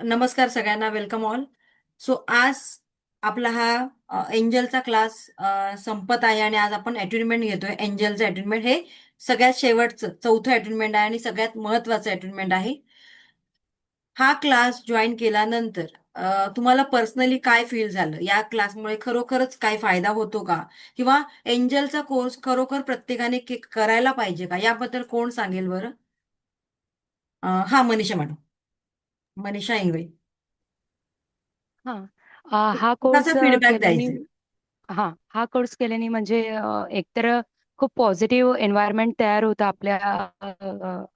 नमस्कार सगळ्यांना, welcome all. So आज आपला हा एंजलचा क्लास संपत आहे आणि आज आपण अटेन्डमेंट घेतोय. एंजलचं अटेन्डमेंट हे सगळ्यात शेवटचं चौथं अटेन्डमेंट आहे आणि सगळ्यात महत्वाचं अटेन्डमेंट आहे. हा क्लास जॉईन केल्यानंतर तुम्हाला पर्सनली काय फील झालं? या क्लासमुळे खरोखरच काय फायदा होतो का? किंवा एंजलचा कोर्स खरोखर प्रत्येकाने करायला पाहिजे का? याबद्दल कोण सांगेल बरं? हा, मनीषा मॅडम. मनीषा इंगळे. हां. हा कोर्स कसा फीडबॅक केल्याने द्यायचे? हा कोर्स केल्याने म्हणजे एकतर खूप पॉझिटिव्ह एन्व्हायरमेंट तयार होतं आपल्या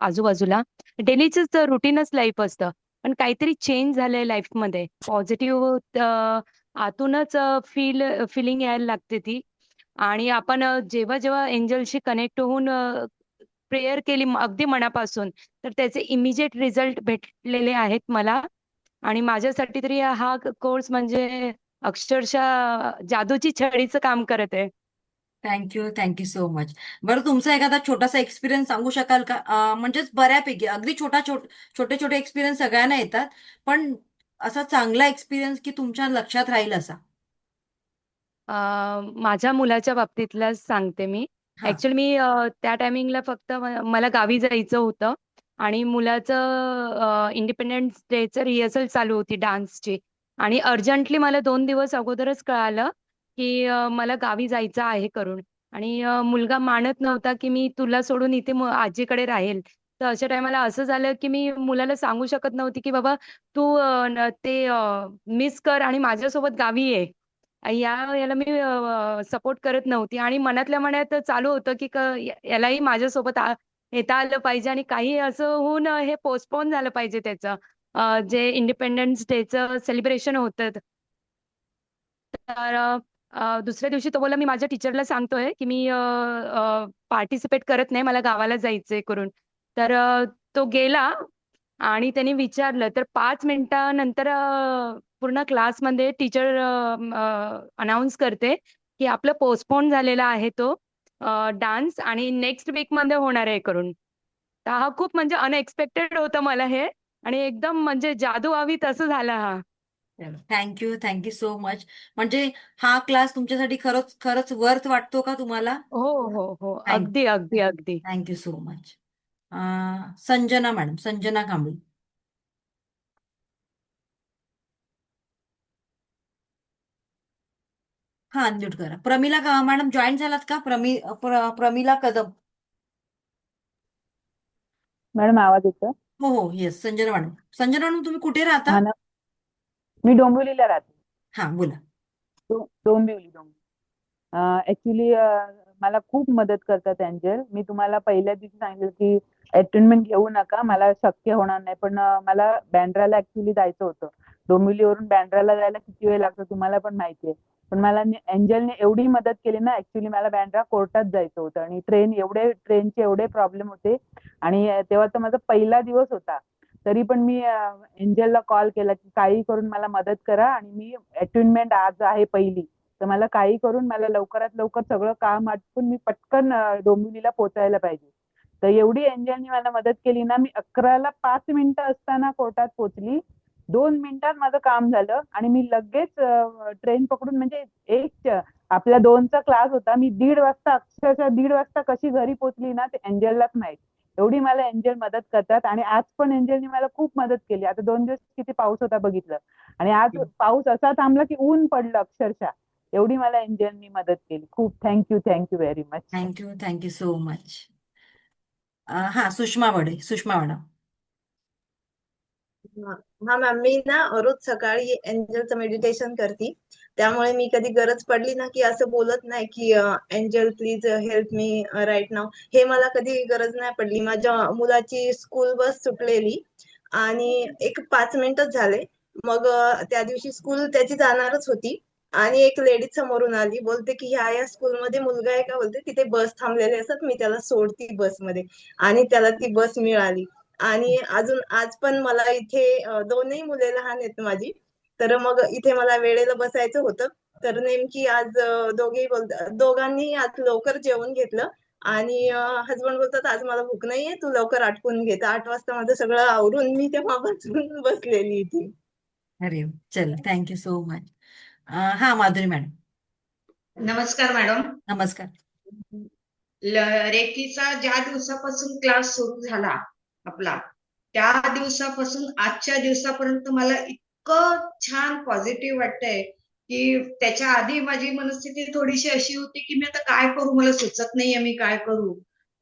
आजूबाजूला. डेलीचंच रुटीनच लाईफ असतं. पण काहीतरी चेंज झालंय लाईफमध्ये. पॉझिटिव्ह आतूनच फिलिंग यायला लागते ती. आणि आपण जेव्हा जेव्हा एंजलशी कनेक्ट होऊन प्रेयर केली अगदी मनापासून, तर त्याचे इमिजिएट रिझल्ट भेटलेले आहेत मला. आणि माझ्यासाठी तरी हा कोर्स म्हणजे अक्षरशः जादूची छडीचं काम करत आहे. Thank you so much. बरं, तुमचा एखादा छोटासा एक्सपिरियन्स सांगू शकाल का? म्हणजेच बऱ्यापैकी अगदी छोटे छोटे एक्सपिरियन्स सगळ्यांना येतात, पण असा चांगला एक्सपिरियन्स की तुमच्या लक्षात राहील असा. अ, माझ्या मुलाच्या बाबतीतलाच सांगते मी. हा. ॲक्चुअली मी त्या टायमिंगला फक्त मला गावी जायचं होतं आणि मुलाचं इंडिपेंडन्स डेचं रिहर्सल चालू होती डान्सची. आणि अर्जंटली मला 2 दिवस अगोदरच कळालं, की मला गावी जायचं आहे करून. आणि मुलगा मानत नव्हता, की मी तुला सोडून इथे आजीकडे राहील. तर अशा टाईमाला असं झालं, की मी मुलाला सांगू शकत नव्हती, की "बाबा तू ते मिस कर आणि माझ्यासोबत गावी ये." याला मी सपोर्ट करत नव्हती आणि मनातल्या मनात चालू होतं, की यालाही माझ्यासोबत येता आलं पाहिजे आणि काही असं होऊन हे पोस्टपोन झालं पाहिजे त्याचं. जे इंडिपेंडन्स डेचं सेलिब्रेशन होतं. तर दुसऱ्या दिवशी तो बोलला, "मी माझ्या टीचरला सांगतोय, की मी पार्टिसिपेट करत नाही. मला गावाला जायचंय करून." तर तो गेला आणि त्याने विचारलं, तर 5 मिनिटानंतर पूर्ण क्लासमध्ये टीचर अनाउन्स करते, की आपलं पोस्टपोन झालेला आहे तो डान्स आणि नेक्स्ट वीकमध्ये होणार आहे करून. तर हा खूप म्हणजे अनएक्सपेक्टेड होतं मला हे आणि एकदम म्हणजे जादू हवी तसं झालं हा. Thank you so much. म्हणजे हा क्लास तुमच्यासाठी खरंच खरंच वर्थ वाटतो का तुम्हाला? हो, हो, हो. थँक अगदी, अगदी, अगदी. Thank you so much. Sanjana madam, Sanjana Kamble. हा, अनम्यूट करा. प्रमिला मॅडम जॉईन झालात का? प्रमिला कदम. मॅडम आवाज येतो? हो हो, yes, Sanjana madam. Sanjana madam, तुम्ही कुठे राहता? हा ना. मी डोंबिवलीला राहते. हा, बोला. डोंबिवली. ऍक्च्युली मला खूप मदत करतात एंजल. मी तुम्हाला पहिल्या दिवशी सांगितलं की अटेंडमेंट घेऊ नका, मला शक्य होणार नाही. पण मला बँड्राला ऍक्च्युली जायचं होतं. डोंबिवलीवरून बँड्राला जायला किती वेळ लागतो तुम्हाला पण माहितीये. पण मला एंजलने एवढी मदत केली ना, ऍक्च्युली मला बँड्रा कोर्टात जायचं होतं आणि ट्रेनचे एवढे प्रॉब्लेम होते. आणि तेव्हा तर माझा पहिला दिवस होता. तरी पण मी एंजलला कॉल केला की काही करून मला मदत करा आणि मी अटेंडमेंट आज आहे पहिली, तर मला काही करून मला लवकरात लवकर सगळं काम आटपून मी पटकन डोंबिवलीला पोहोचायला पाहिजे. तर एवढी एंजलनी मला मदत केली ना, मी 11ला 5 मिनिटं असताना कोर्टात पोहोचली. 2 मिनिटात माझं काम झालं आणि मी लगेच ट्रेन पकडून म्हणजे आपल्या 2चा क्लास होता. मी 1:30 वाजता, अक्षरशः 1:30 वाजता कशी घरी पोहोचली ना, ते एंजललाच माहित. एवढी मला एंजल मदत करतात आणि आज पण एंजलनी मला खूप मदत केली. आता 2 दिवस किती पाऊस होता बघितलं. आणि आज पाऊस असा थांबला की ऊन पडलं अक्षरशः. एवढी मला एंजलनी मदत केली. खूप thank you very much. Thank you so much. हा, सुषमा मॅडम. हा हा मॅम, मी ना रोज सकाळी एंजलचं मेडिटेशन करते. त्यामुळे मी कधी गरज पडली ना की असं बोलत नाही की angel please help me right now. हे मला कधी गरज नाही पडली. माझ्या मुलाची स्कूल बस सुटलेली आणि एक 5 मिनिटच झाले. मग त्या दिवशी स्कूल त्याची जाणारच होती आणि एक लेडीज समोरून आली, बोलते की ह्या या स्कूलमध्ये मुलगा आहे का, बोलते तिथे बस थांबलेले असतात, मी त्याला सोडती बसमध्ये. आणि त्याला ती बस मिळाली. आणि अजून आज पण मला इथे दोनही मुले लहान आहेत माझी. तर मग इथे मला वेळेला बसायचं होतं. तर नेमकी आज दोघांनी आज लवकर जेवण घेतलं आणि हसबंड बोलतात आज मला भूक नाहीये, तू लवकर आटपून घे. तर 8 वाजता माझं सगळं आवरून मी तेव्हापासून बसलेली इथे. अरे चल, थँक्यू सो मच. हा माधुरी मॅडम, नमस्कार मॅडम. नमस्कार. रेकीचा ज्या दिवसापासून क्लास सुरू झाला आपला, त्या दिवसापासून आजच्या दिवसापर्यंत मला इतकं छान पॉझिटिव्ह वाटतंय की त्याच्या आधी माझी मनस्थिती थोडीशी अशी होती की मी आता काय करू, मला सुचत नाहीये मी काय करू.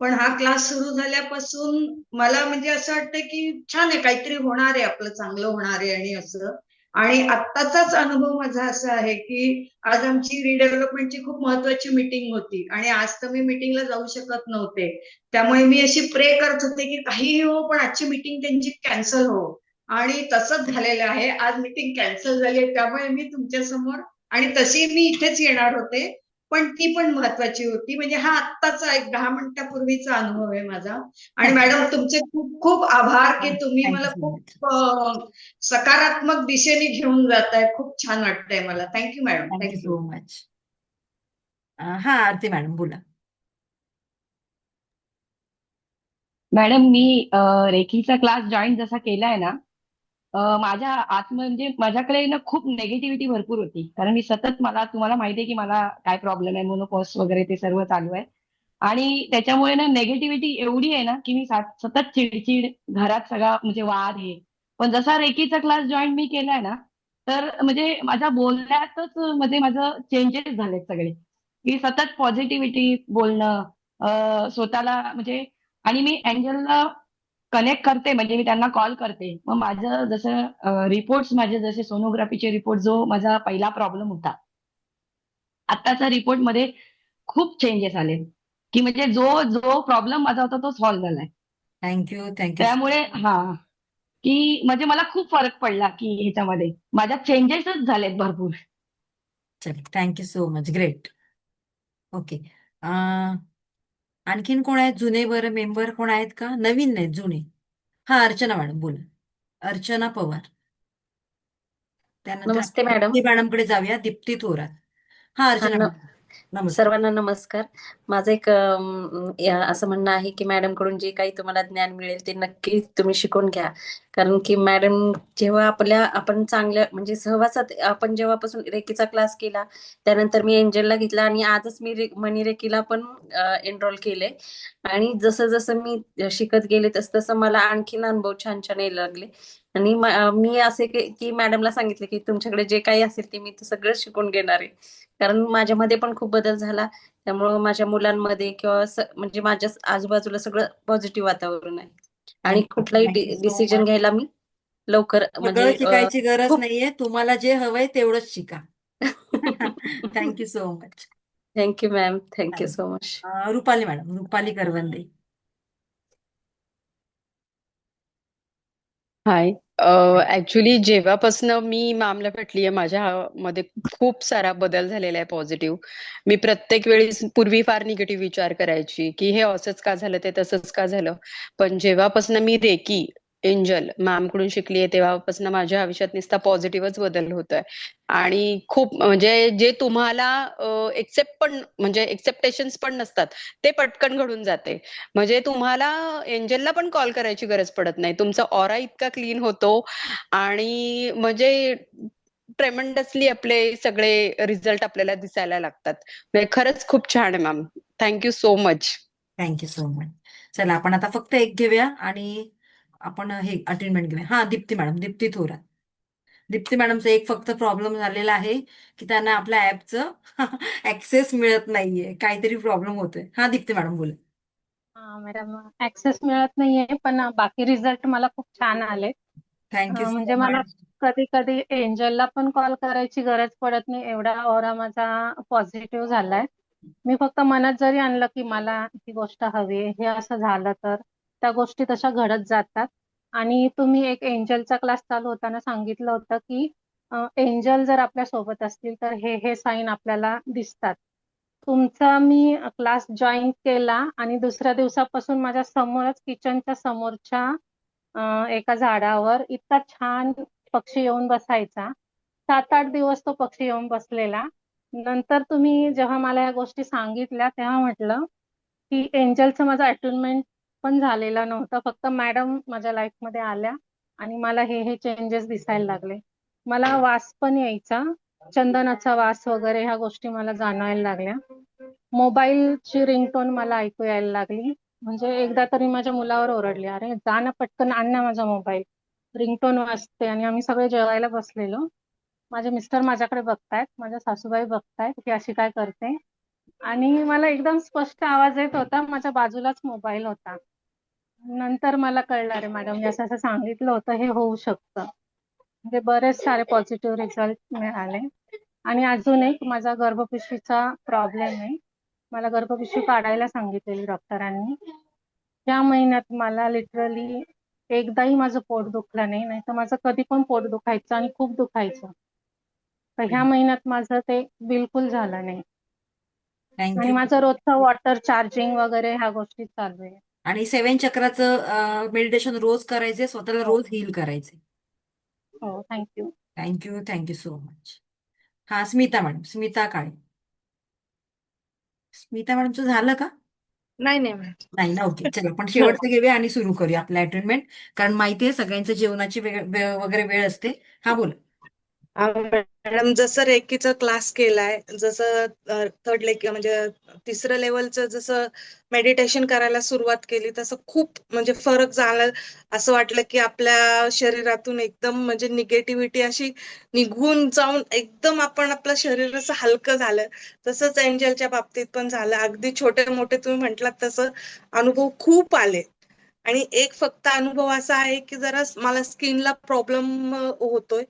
पण हा क्लास सुरू झाल्यापासून मला म्हणजे असं वाटतं की छान आहे, काहीतरी होणार आहे, आपलं चांगलं होणार आहे आणि असं. आणि आत्ताचाच अनुभव माझा असा आहे की आज आमची रिडेव्हलपमेंटची खूप महत्वाची मीटिंग होती आणि आज तर मी मीटिंगला जाऊ शकत नव्हते. त्यामुळे मी अशी प्रे करत होते की काहीही हो, पण आजची मीटिंग त्यांची कॅन्सल हो. आणि तसंच झालेलं आहे. आज मीटिंग कॅन्सल झाली आहे, त्यामुळे मी तुमच्या समोर, आणि तशी मी इथेच येणार होते, पण ती पण महत्वाची होती. म्हणजे हा आत्ताचा एक 10 मिनिटापूर्वीचा अनुभव आहे माझा. आणि मॅडम तुमचे खूप खूप आभार की तुम्ही थँक्यू मला सो मच. खूप सकारात्मक दिशेने घेऊन जाताय. खूप छान वाटतंय मला. Thank you madam. Thank you thank you. So much. हा आरती मॅडम बोला. मॅडम मी रेकीचा क्लास जॉईन जसा केलाय ना, माझ्या आत म्हणजे माझ्याकडे ना खूप नेगेटिव्हिटी भरपूर होती. कारण मी सतत, तुम्हाला माहिती आहे की मला काय प्रॉब्लेम आहे, मोनोपॉज वगैरे ते सर्व चालू आहे. आणि त्याच्यामुळे ना नेगेटिव्हिटी एवढी आहे ना की मी सतत चिडचिड, घरात सगळा म्हणजे वाद हे. पण जसा रेकीचा क्लास जॉईन मी केलाय ना, तर म्हणजे माझ्या बोलण्यातच म्हणजे माझं चेंजेस झालेत सगळे, की सतत पॉझिटिव्हिटी बोलणं, स्वतःला म्हणजे. आणि मी एंजलला कनेक्ट करते, म्हणजे मी त्यांना कॉल करते. मग माझं जसं रिपोर्ट्स, माझे जसे सोनोग्राफीचे रिपोर्ट, जो माझा पहिला प्रॉब्लेम होता, आत्ताच्या रिपोर्ट मध्ये खूप चेंजेस आले, की म्हणजे जो जो प्रॉब्लेम माझा होता तो सॉल्व्ह झालाय. थँक्यू. त्यामुळे की म्हणजे मला खूप फरक पडला की ह्याच्यामध्ये माझ्या चेंजेसच झालेत भरपूर. चल, thank you so much. Great. Okay. आणखीन कोण आहेत जुने बरं मेंबर, कोण आहेत का? नवीन नाहीत, जुने. हा अर्चना मॅडम बोला. अर्चना पवार. त्यानंतर नमस्ते आपण मॅडम. दीप्ती मॅडमकडे जाऊया. दीप्ती थोरात. हा अर्चना मॅडम नमस्कार. सर्वांना नमस्कार. माझं एक असं म्हणणं आहे की मॅडम कडून जे काही तुम्हाला ज्ञान मिळेल ते नक्की तुम्ही शिकून घ्या. कारण की मॅडम जेव्हा आपण चांगल्या म्हणजे सहवासात, आपण जेव्हापासून रेकीचा क्लास केला, त्यानंतर मी एंजलला घेतला आणि आजच मी मनी रेकीला पण एनरोल केले. आणि जसं जसं मी शिकत गेले तसं मला आणखीन अनुभव छान छान यायला लागले. आणि मी असे की मॅडमला सांगितले की तुमच्याकडे जे काही असेल ते मी सगळं शिकून घेणार आहे. कारण माझ्यामध्ये पण खूप बदल झाला. त्यामुळं माझ्या मुलांमध्ये किंवा म्हणजे माझ्या आजूबाजूला सगळं पॉझिटिव्ह वातावरण आहे. आणि कुठलाही थँक्यू सो डिसिजन मच. घ्यायला मी लवकर सगळं म्हणजे शिकायची गरज खूप नाहीये, तुम्हाला जे हवंय तेवढंच शिका. Thank you so much. Thank you ma'am. Thank you so much. Rupali madam, Rupali Karwande. Hi. Actually जेव्हापासून मी मॅमला भेटलीये, माझ्यामध्ये खूप सारा बदल झालेला आहे पॉझिटिव्ह. मी प्रत्येक वेळी पूर्वी फार निगेटिव्ह विचार करायची की हे असंच का झालं, ते तसंच का झालं. पण जेव्हापासून मी रेकी एंजल मॅम कडून शिकलीये तेव्हापासून माझ्या आयुष्यात नुसता पॉझिटिव्हच बदल होतोय. आणि खूप म्हणजे जे तुम्हाला एक्सेप्टेशन्स पण नसतात, ते पटकन घडून जाते. म्हणजे तुम्हाला एंजलला पण कॉल करायची गरज पडत नाही. तुमचा ऑरा इतका क्लीन होतो आणि म्हणजे ट्रेमेंडसली आपले सगळे रिझल्ट आपल्याला दिसायला लागतात. म्हणजे खरंच खूप छान आहे ma'am. Thank you so much. Thank you so much. चला आपण आता फक्त एक घेऊया आणि आपण हे अटेंडमेंट घेऊया. हा दीप्ती मॅडम, दीप्ती थोरात. दीप्ती मॅडमचा एक फक्त प्रॉब्लेम झालेला आहे की त्यांना आपल्या ऍपचं ऍक्सेस मिळत नाहीये, काहीतरी प्रॉब्लेम होतोय. हा दीप्ती मॅडम बोला. मॅडम ऍक्सेस मिळत नाहीये, पण बाकी रिझल्ट मला खूप छान आले. थँक्यू म्हणजे सो मला मच. कधी कधी एंजलला पण कॉल करायची गरज पडत नाही, एवढा ऑरा माझा पॉझिटिव्ह झालाय. मी फक्त मनात जरी आणलं की मला ही गोष्ट हवी आहे, हे असं झालं तर त्या गोष्टी तशा घडत जातात. आणि तुम्ही एक एंजलचा क्लास चालू होताना सांगितलं होतं की एंजल जर आपल्या सोबत असतील तर हे हे साईन आपल्याला दिसतात. तुमचा मी क्लास जॉईन केला आणि दुसऱ्या दिवसापासून माझ्या समोरच, किचनच्या समोरच्या एका झाडावर इतका छान पक्षी येऊन बसायचा. 7-8 दिवस तो पक्षी येऊन बसलेला. नंतर तुम्ही जेव्हा मला या गोष्टी सांगितल्या तेव्हा म्हटलं की एंजलचं माझं अटेनमेंट पण झालेलं नव्हतं. फक्त मॅडम माझ्या लाईफमध्ये आल्या आणि मला हे चेंजेस दिसायला लागले. मला वास पण यायचा, चंदनाचा वास वगैरे ह्या गोष्टी मला जाणवायला लागल्या. मोबाईलची रिंगटोन मला ऐकू यायला लागली. म्हणजे एकदा तरी माझ्या मुलावर ओरडले, अरे जा ना पटकन आण ना माझा मोबाईल, रिंगटोन वाजते. आणि आम्ही सगळे जेवायला बसलेलो. माझे मिस्टर माझ्याकडे बघतायत, माझ्या सासूबाई बघतायत की अशी काय करते. आणि मला एकदम स्पष्ट आवाज येत होता, माझ्या बाजूलाच मोबाईल होता. नंतर मला कळलं, अरे मॅडम असं असं सांगितलं होतं, हे होऊ शकतं. म्हणजे बरेच सारे पॉझिटिव्ह रिझल्ट मिळाले. आणि अजून एक माझा गर्भपिशवीचा प्रॉब्लेम आहे. मला गर्भपिशवी काढायला सांगितलेली डॉक्टरांनी. त्या महिन्यात मला लिटरली एकदाही माझं पोट दुखलं नाही, नाही तर माझं कधी पण पोट दुखायचं आणि खूप दुखायचं. तर ह्या महिन्यात माझं ते बिलकुल झालं नाही. आणि थँक्यू. माझं रोजचं वॉटर चार्जिंग वगैरे ह्या गोष्टी चालू आहे. आणि 7 चक्राचं मेडिटेशन रोज करायचे, स्वतःला हो रोज हील करायचे. हो, थँक्यू. Thank you so much. हा, स्मिता मॅडम, स्मिता काळे. स्मिता मॅडमचं झालं का? नाही नाही मॅम. नाही ना, ओके. चला आपण शेवटचं घेऊया आणि सुरू करूया आपलं अटेंडमेंट. कारण माहितीये सगळ्यांचं जेवणाची वगैरे वेळ असते. हा, बोला. मॅडम, जसं रेकीचा क्लास केलाय, जसं थर्ड म्हणजे तिसरं लेवलचं जसं मेडिटेशन करायला सुरुवात केली, तसं खूप म्हणजे फरक झाला. असं वाटलं की आपल्या शरीरातून एकदम म्हणजे निगेटिव्हिटी अशी निघून जाऊन एकदम आपलं शरीर असं हलकं झालं. तसंच एंजलच्या बाबतीत पण झालं. अगदी छोटे मोठे तुम्ही म्हटलात तसं अनुभव खूप आले. आणि एक फक्त अनुभव असा आहे की जरा मला स्किनला प्रॉब्लेम होतोय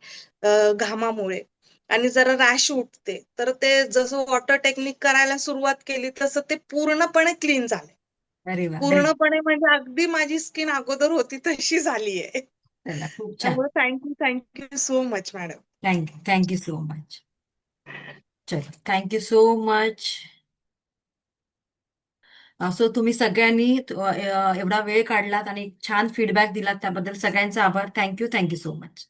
घामामुळे, आणि जरा रॅश उठते. तर ते जसं वॉटर टेक्निक करायला सुरुवात केली तसं ते पूर्णपणे क्लीन झाले. अरे वा, ग्रेट. पूर्णपणे म्हणजे अगदी माझी स्किन अगोदर होती तशी झालीये. चला, खूप छान. त्यामुळे thank you so much madam. Thank you so much. चलो, थँक्यू सो मच. असं तुम्ही सगळ्यांनी एवढा वेळ काढलात आणि छान फीडबॅक दिलात, त्याबद्दल सगळ्यांचा आभार. Thank you so much.